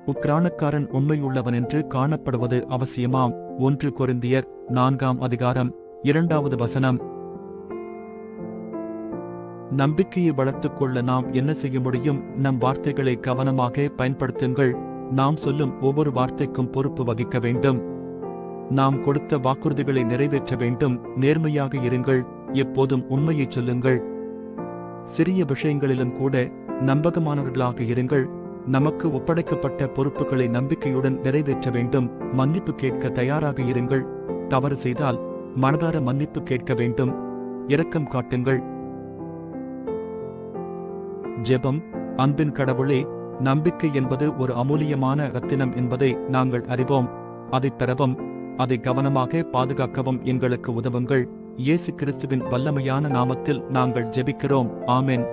உக்கிரானக்காரன் உண்மையுள்ளவன் என்று காணப்படுவது அவசியமாம். 1 கொரிந்தியர் 4ஆம் அதிகாரம் 2வது வசனம். நம்பிக்கையை வளர்த்துக் கொள்ள நாம் என்ன செய்ய முடியும்? நம் வார்த்தைகளை கவனமாக பயன்படுத்துங்கள். நாம் சொல்லும் ஒவ்வொரு வார்த்தைக்கும் பொறுப்பு வகிக்க வேண்டும். நாம் கொடுத்த வாக்குறுதிகளை நிறைவேற்ற வேண்டும். நேர்மையாக இருங்கள். எப்போதும் உண்மையை சொல்லுங்கள். சிறிய விஷயங்களிலும் கூட நம்பகமானவர்களாக இருங்கள். நமக்கு ஒப்படைக்கப்பட்ட பொறுப்புகளை நம்பிக்கையுடன் நிறைவேற்ற வேண்டும். மன்னிப்பு கேட்க தயாராக இருங்கள். தவறு செய்தால் மனதார மன்னிப்பு கேட்க வேண்டும். இரக்கம் காட்டுங்கள். ஜெபம். அன்பின் கடவுளே, நம்பிக்கை என்பது ஒரு அமூல்யமான இரத்தினம் என்பதை நாங்கள் அறிவோம். அதைப் பெறவும் அதை கவனமாக பாதுகாக்கவும் எங்களுக்கு உதவுங்கள். இயேசு கிறிஸ்துவின் வல்லமையான நாமத்தில் நாங்கள் ஜெபிக்கிறோம். ஆமென்.